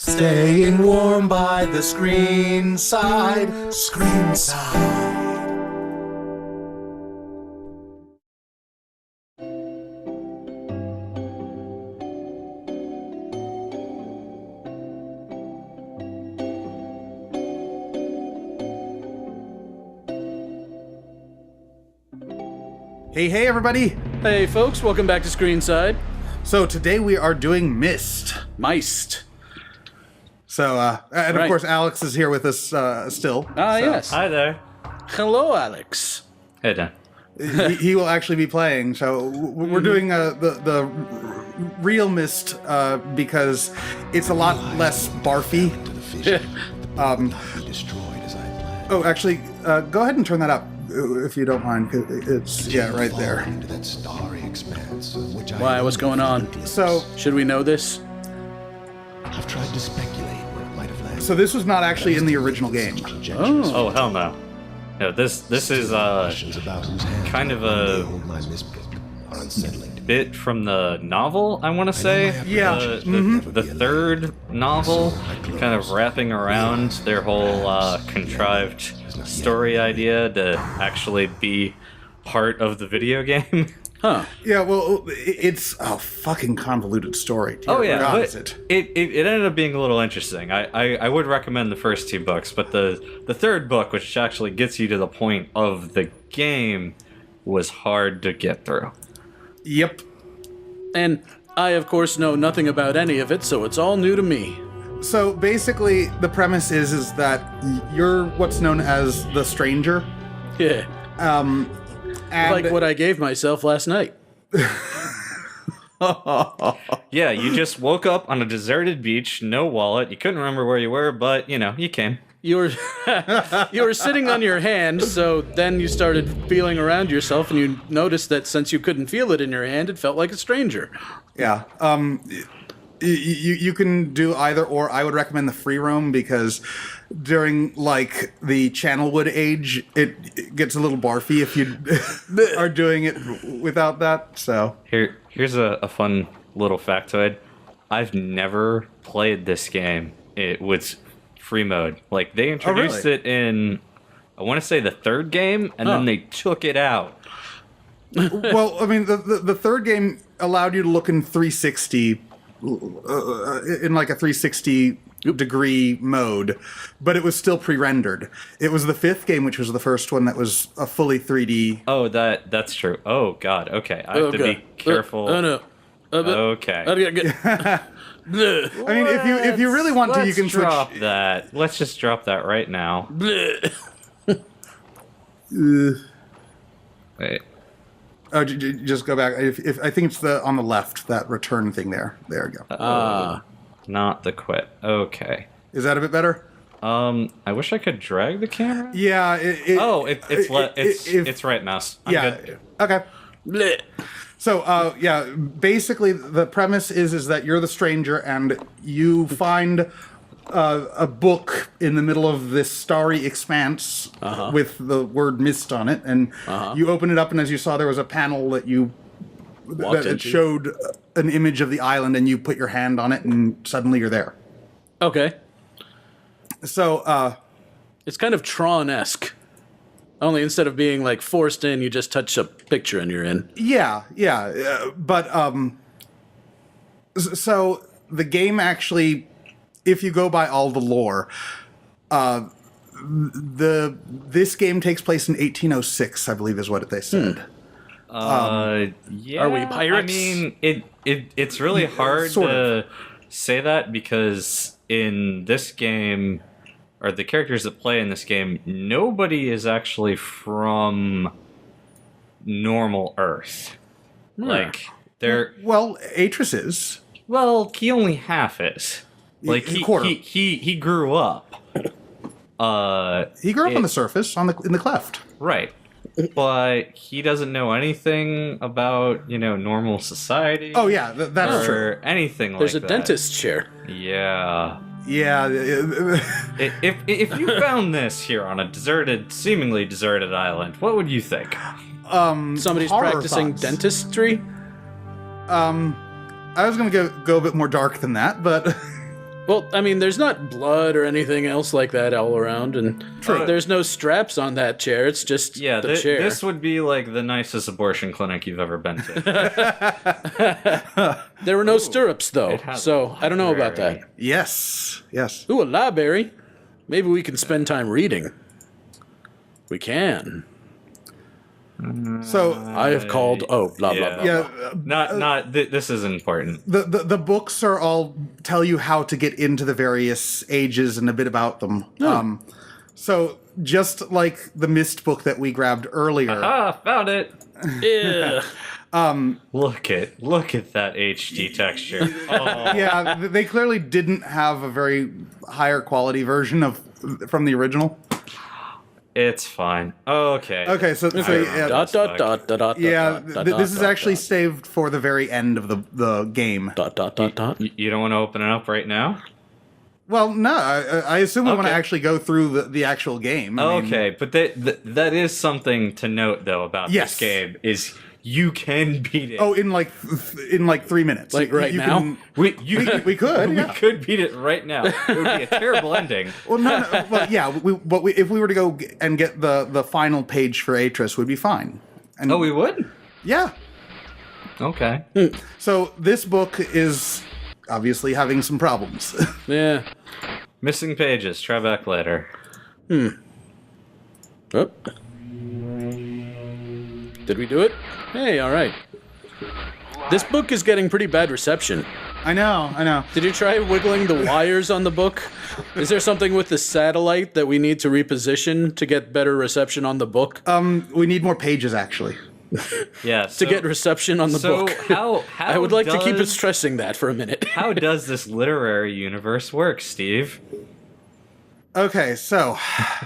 Staying warm by the screen side, ScreenSide. Hey everybody! Hey folks, welcome back to ScreenSide. So today we are doing MYST. MYST. So, and of course Alex is here with us still. Yes. Hi there. Hello, Alex. Hey, Dan. He will actually be playing. So we're doing the real MYST because it's a lot less barfy. Oh, actually, go ahead and turn that up. If you don't mind, 'cause it's right there. Why? What's going on? So, Should we know this? I've tried to speculate where it might have landed. so this was not actually in the original game. Oh, hell no. No, this is kind of a bit from the novel, I want to say. Yeah. The third novel, kind of wrapping around their whole contrived story idea to actually be part of the video game. Huh. Yeah, well, it's a fucking convoluted story. Oh yeah, God, but is it? it ended up being a little interesting. I would recommend the first two books, but the third book, which actually gets you to the point of the game, was hard to get through. Yep. And I, of course, know nothing about any of it, so it's all new to me. So basically, the premise is that you're what's known as the stranger. Yeah. And Like what I gave myself last night. Yeah, you just woke up on a deserted beach, no wallet. You couldn't remember where you were, but you came. You were you were sitting on your hand, so then you started feeling around yourself, and you noticed that since you couldn't feel it in your hand, it felt like a stranger. Yeah. You can do either or. I would recommend the free roam because during like the Channelwood age, it gets a little barfy if you are doing it without that. So Here's a fun little factoid. I've never played this game. It was free mode. Like they introduced it in, I want to say the third game, and then they took it out. well, I mean, the third game allowed you to look in 360. In like a 360 degree mode, but it was still pre-rendered. It was the fifth game, which was the first one that was a fully 3D. Oh, that's true. Oh God. Okay, I have to be careful. No. Okay. I mean, if you really want to, you can drop switch. that. Let's just drop that right now. Wait. Oh, just go back. If I think it's on the left, that return thing there. There we go. Not the quit. Okay. Is that a bit better? I wish I could drag the camera. Yeah. It's right mouse. I'm yeah. good. Okay. Bleh. So, basically the premise is that you're the stranger and you find a book in the middle of this starry expanse with the word MYST on it, and you open it up, and as you saw, there was a panel that it showed an image of the island, and you put your hand on it, and suddenly you're there. Okay. So, It's kind of Tron-esque. Only instead of being like forced in, you just touch a picture and you're in. yeah, but so the game actually, if you go by all the lore, this game takes place in 1806, I believe, is what they said. Yeah. Are we pirates? I mean, it's really hard sort to say that because in this game, or the characters that play in this game, nobody is actually from normal Earth. Like they're Well, Atris is. well, he only half is. Like he grew up. He grew up on the surface, in the cleft. Right. But he doesn't know anything about, normal society. Oh yeah, that's true. or anything like that. There's a dentist chair. Yeah. Yeah. If you found this here on a seemingly deserted island, what would you think? Somebody's horror practicing thoughts. dentistry. I was gonna go a bit more dark than that, but Well, I mean, there's not blood or anything else like that all around, and there's no straps on that chair. It's just the chair. This would be like the nicest abortion clinic you've ever been to. There were no stirrups, though, so I don't know about that. Yes. Ooh, a library. Maybe we can spend time reading. We can. So I have called. Oh, blah blah blah. yeah, This is important. the books are all tell you how to get into the various ages and a bit about them. So just like the MYST book that we grabbed earlier. Found it. Yeah. Look at that HD texture. Oh. Yeah, they clearly didn't have a very higher quality version from the original. It's fine. Okay. Okay, so yeah, this is actually saved for the very end of the game. You don't want to open it up right now? Well, no, I assume we want to Okay. actually go through the actual game. I mean, Okay, but that is something to note though about Yes. this game is you can beat it. Oh, in like 3 minutes. Like right now? we could. We Yeah. could beat it right now. It would be a terrible ending. Well, no. Well, yeah. If we were to go and get the final page for Atris, we'd be fine. And, Oh, we would? yeah. Okay. So this book is obviously having some problems. Yeah. Missing pages. Try back later. Oh. Did we do it? Hey, all right. This book is getting pretty bad reception. I know. Did you try wiggling the wires on the book? Is there something with the satellite that we need to reposition to get better reception on the book? We need more pages, actually. Yeah. to get reception on the book. how I would like to keep does- stressing that for a minute. How does this literary universe work, Steve? Okay, so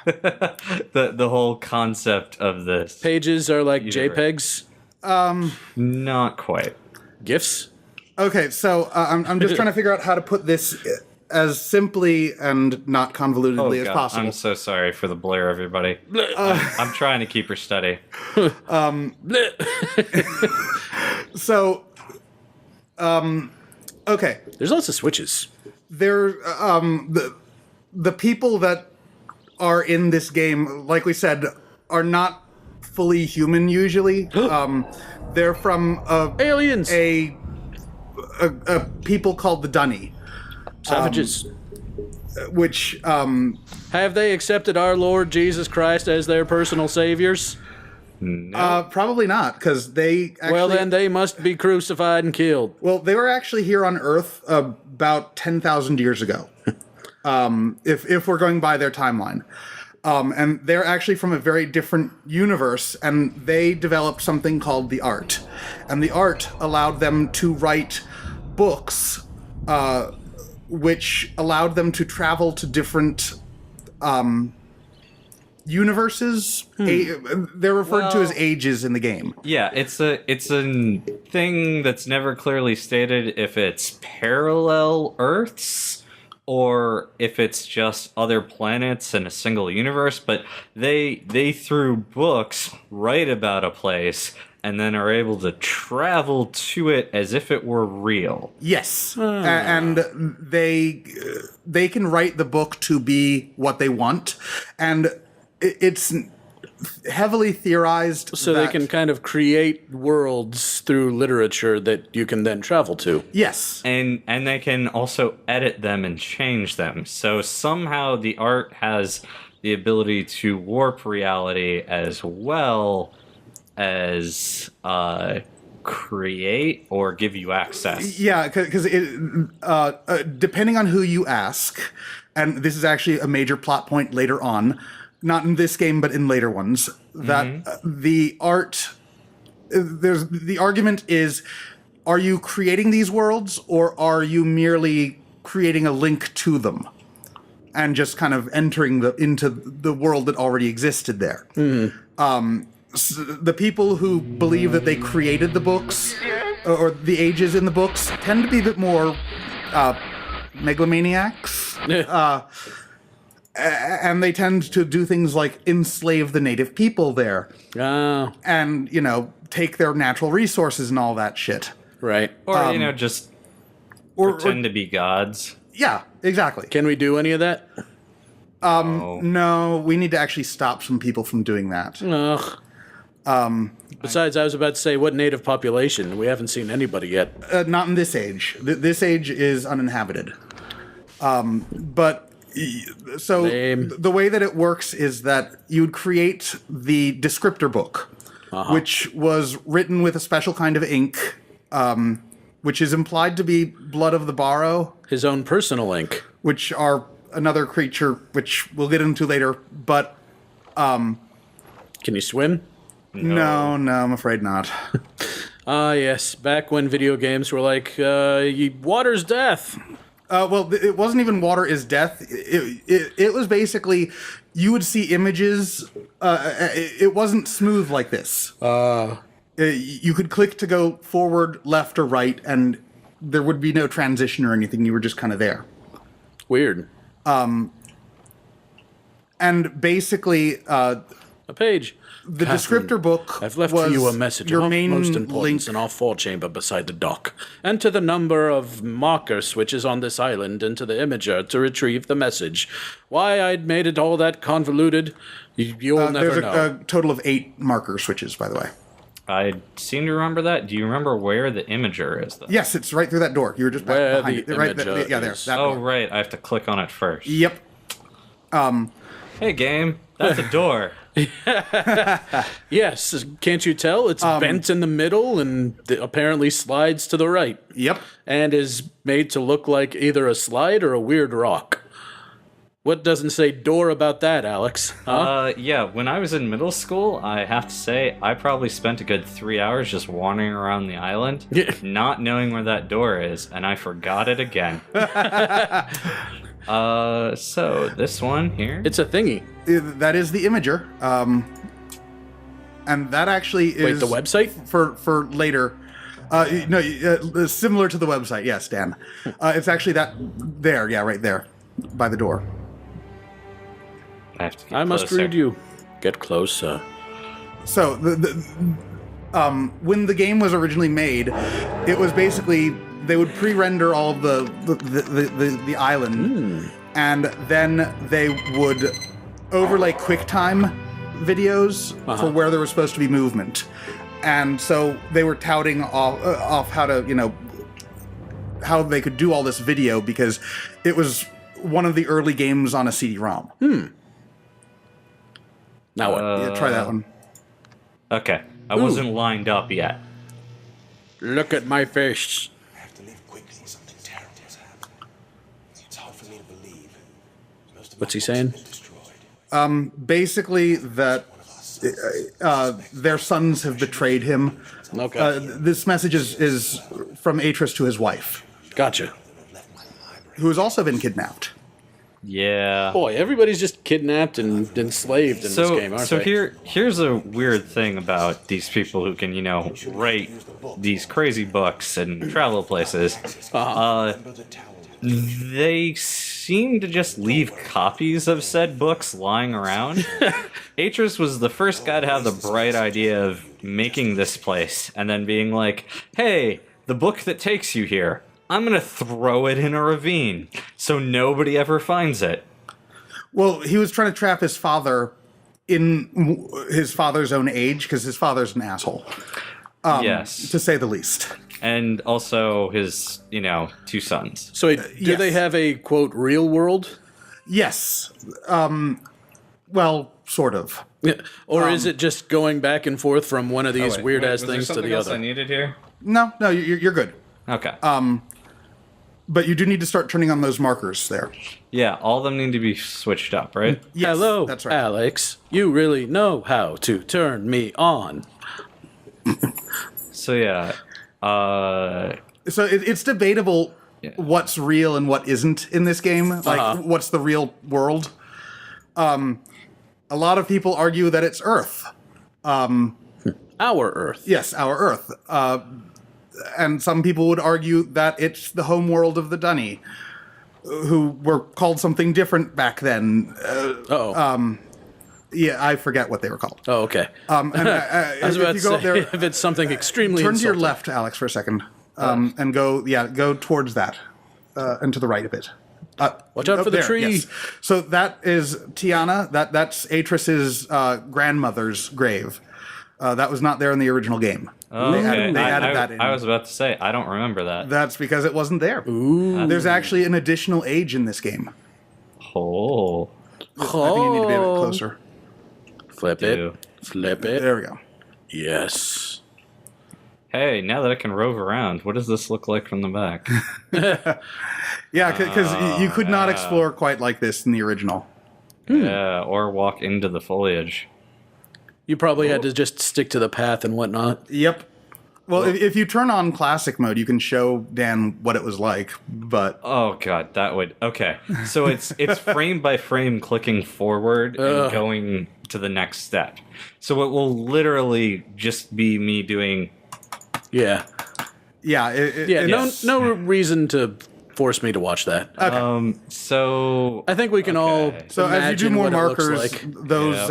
The whole concept of this. Pages are like Universe. JPEGs, Not quite. GIFs. I'm just trying to figure out how to put this as simply and not convolutedly as God, possible. I'm so sorry for the blur, everybody. I'm trying to keep her steady. So, okay, There's lots of switches. there the people that are in this game, like we said, are not fully human usually. They're from Aliens. a people called the Dunny, Savages. which Have they accepted our Lord Jesus Christ as their personal saviors? probably not, because they actually, Well, then they must be crucified and killed. well, they were actually here on Earth about 10,000 years ago. If we're going by their timeline. And they're actually from a very different universe, and they developed something called the art. And the art allowed them to write books, which allowed them to travel to different universes. They're referred to as ages in the game. Yeah, it's a thing that's never clearly stated if it's parallel Earths or if it's just other planets in a single universe, but they through books write about a place and then are able to travel to it as if it were real. Yes, and they can write the book to be what they want, and it's heavily theorized So they can kind of create worlds through literature that you can then travel to. Yes. And they can also edit them and change them. So somehow the art has the ability to warp reality as well as create or give you access. Yeah, because depending on who you ask, and this is actually a major plot point later on, not in this game, but in later ones, that the art, the argument is, are you creating these worlds, or are you merely creating a link to them and just kind of entering into the world that already existed there? So the people who believe that they created the books, or the ages in the books, tend to be a bit more megalomaniacs. And they tend to do things like enslave the native people there. Oh, And, take their natural resources and all that shit. right. Or, just Or, pretend to be gods. Yeah, exactly. Can we do any of that? No, we need to actually stop some people from doing that. Ugh. Besides, I was about to say, what native population? We haven't seen anybody yet. Not in this age. This age is uninhabited. So Lame. the way that it works is that you would create the descriptor book, which was written with a special kind of ink, which is implied to be blood of the Borrow, His own personal ink. which are another creature, which we'll get into later. But Can you swim? no, I'm afraid not. Ah, yes. Back when video games were like, water's death. Well, it wasn't even water is death. It was basically, you would see images. It wasn't smooth like this. You could click to go forward, left, or right, and there would be no transition or anything. You were just kind of there. Weird. And basically, A page. the Catherine, descriptor book I've left was for you a message your of main most importance link. in our forechamber beside the dock. Enter the number of marker switches on this island into the imager to retrieve the message. Why I'd made it all that convoluted, you'll never There's know. a total of 8 marker switches, by the way. I seem to remember that. Do you remember where the imager is, though? Yes, it's right through that door. You were just Where behind the it. Right imager yeah, there. is. That Oh, door. right. I have to click on it first. Yep. Hey, game. That's a door. Yes, can't you tell? It's bent in the middle and apparently slides to the right. Yep. And is made to look like either a slide or a weird rock. What doesn't say door about that, Alex? Huh? Yeah, when I was in middle school, I have to say, I probably spent a good 3 hours just wandering around the island, Yeah. not knowing where that door is, and I forgot it again. So this one here. It's a thingy. That is the imager. And that actually is... Wait, the website? For later. Similar to the website, yes, Dan. It's actually that there, yeah, right there, by the door. I have to get I must closer. read you. Get closer. So, when the game was originally made, it was basically they would pre-render all of the island, and then they would overlay QuickTime videos for where there was supposed to be movement, and so they were touting off how to how they could do all this video because it was one of the early games on a CD-ROM. Now what? Yeah, try that one. Okay, I wasn't lined up yet. Look at my face. I have to leave quickly. Something terrible has happened. It's hard for me to believe. Most of What's my he saying? books have been destroyed. Basically, that their sons have betrayed him. Okay. This message is from Atris to his wife, Gotcha. who has also been kidnapped. Yeah. Boy, everybody's just kidnapped and enslaved in this game, aren't they? Here's a weird thing about these people who can, write these crazy books and travel places. They seem to just leave copies of said books lying around. Atris was the first guy to have the bright idea of making this place and then being like, hey, the book that takes you here, I'm gonna throw it in a ravine so nobody ever finds it. Well, he was trying to trap his father in his father's own age because his father's an asshole, Yes. to say the least. And also his, 2 sons. So, do yes. they have a, quote, real world? Yes. Well, sort of. Or is it just going back and forth from one of these weird-ass things to the other? needed here? No, you're good. Okay. But you do need to start turning on those markers there. Yeah, all of them need to be switched up, right? Yes, Hello, that's right. Alex. You really know how to turn me on. So yeah, So it's debatable what's real and what isn't in this game. Like, what's the real world? A lot of people argue that it's Earth. Our Earth. Yes, our Earth. And some people would argue that it's the home world of the Dunny, who were called something different back then. Yeah, I forget what they were called. Oh, okay. And I was about to say, if it's something extremely turn to your insulting. left, Alex, for a second, and go towards that, and to the right a bit. Watch out for the there, tree. yes. So that is Tiana. That's Atris's grandmother's grave. That was not there in the original game. Oh, They okay. added that in. I was about to say, I don't remember that. That's because it wasn't there. There's actually an additional age in this game. Oh. I think you need to be a bit closer. Flip Do. it. Flip it. There we go. Yes. Hey, now that I can rove around, what does this look like from the back? Yeah, because you could not explore quite like this in the original. Yeah, or walk into the foliage. You probably had to just stick to the path and whatnot. Yep. Well, if you turn on classic mode, you can show Dan what it was like, but Oh god, that would okay. So it's frame by frame clicking forward and going to the next step. So it will literally just be me doing Yeah. yeah, No reason to force me to watch that. so I think we can all. So as you do imagine more what it looks markers, like. those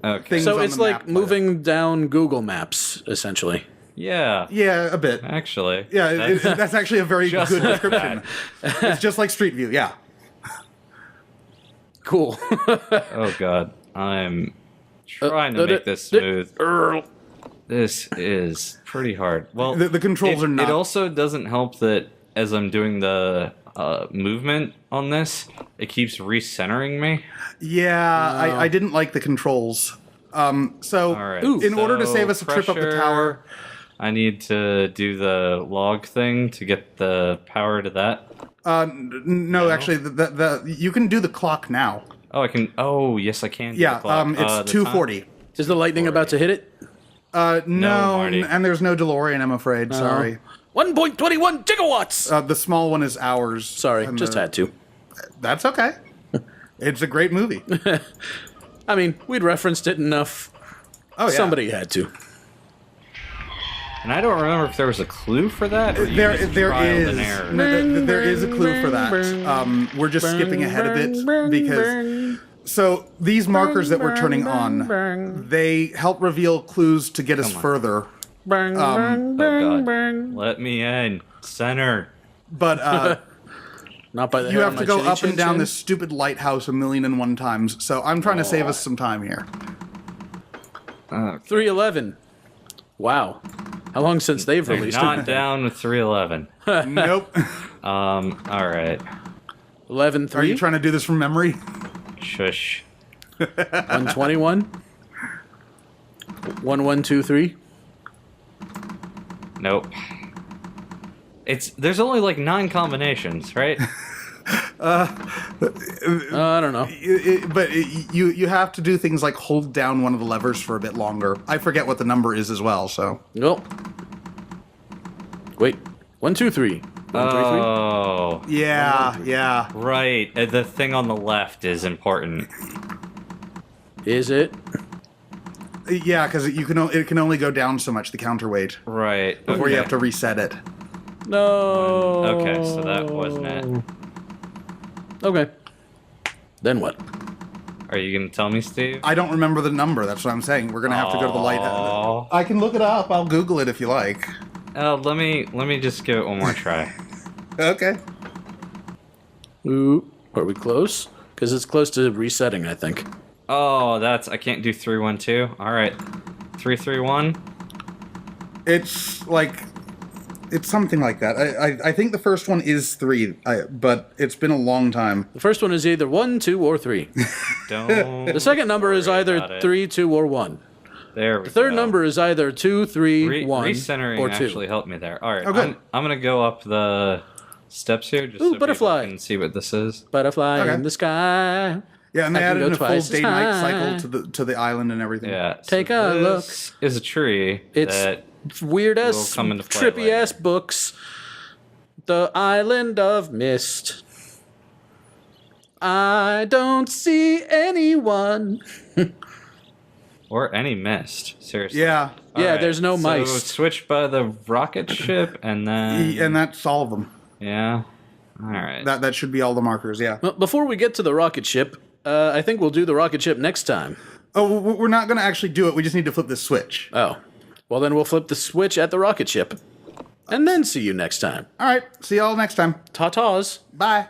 okay. things So on it's the like map light up. moving down Google Maps, essentially. Yeah. Yeah, a bit. Actually. Yeah, that's actually a very Just good like description. It's just like Street View, yeah. Cool. Oh god. I'm trying to make this smooth. This is pretty hard. Well, The controls are not. It also doesn't help that as I'm doing the movement on this, it keeps recentering me. Yeah, I didn't like the controls. So, All right. in order to so save us a trip up the pressure, tower, I need to do the log thing to get the power to that. no, actually, you can do the clock now. Oh, I can. Oh, yes, I can. Do Yeah, the clock. it's The 2:40. Is the lightning about to hit it? No, Marty. and there's no DeLorean, I'm afraid. Sorry. 1.21 gigawatts! The small one is ours. Sorry, and just had to. That's okay. It's a great movie. I mean, we'd referenced it enough. Oh, yeah. Somebody had to. And I don't remember if there was a clue for that. Or you There just is. trialed and error. No, there is a clue for that. We're just skipping ahead a bit because. So these markers that we're turning on, they help reveal clues to get us further. Oh god. Let me in. Center. But Not by the you hair have on to my go chinny up and chin down chin. this stupid lighthouse 1,001 times. So I'm trying to save us some time here. 311. Wow. How long since they've They're released not it? down with 311. Nope. All right. 11.3? Are you trying to do this from memory? Shush. 121? 1123? Nope. There's only like 9 combinations, right? I don't know. But you have to do things like hold down one of the levers for a bit longer. I forget what the number is as well, so. Nope. Wait. 123. 133? Oh, Yeah. right. The thing on the left is important. Is it? Yeah, because it can only go down so much, the counterweight, Right. before you have to reset it. No. Okay, so that wasn't it. Okay. Then what? Are you gonna tell me, Steve? I don't remember the number, that's what I'm saying. We're going to have to go to the lighthouse. I can look it up. I'll Google it if you like. Let me just give it one more try. Okay. Ooh. Are we close? Because it's close to resetting, I think. Oh, I can't do 312. All right, 331. It's like... It's something like that. I think the first one is 3, but it's been a long time. The first one is either 1, 2, or 3. Don't. The second number is worry either about it. 3, 2, or 1. There we The third go. number is either 2, 3, 1, recentering or 2. actually helped me there. All right, Okay. I'm gonna go up the steps here just Ooh, so butterfly. people can see what this is. Butterfly Okay. in the sky. Yeah, and they I can added go in a full twice as day-night high. cycle to the island and everything. Yeah. Take a look. This is a tree It's that weird will ass, come into play trippy ass later. books. The Island of Mist. I don't see anyone. or any mist. Seriously. Yeah, All Yeah, there's no so MYST. switch by the rocket ship and then and that's all of them. yeah. All right. That should be all the markers, yeah. Well, before we get to the rocket ship, I think we'll do the rocket ship next time. Oh, we're not going to actually do it. We just need to flip this switch. Oh. Well, then we'll flip the switch at the rocket ship. And then see you next time. All right, see y'all next time. Ta-tas. Bye.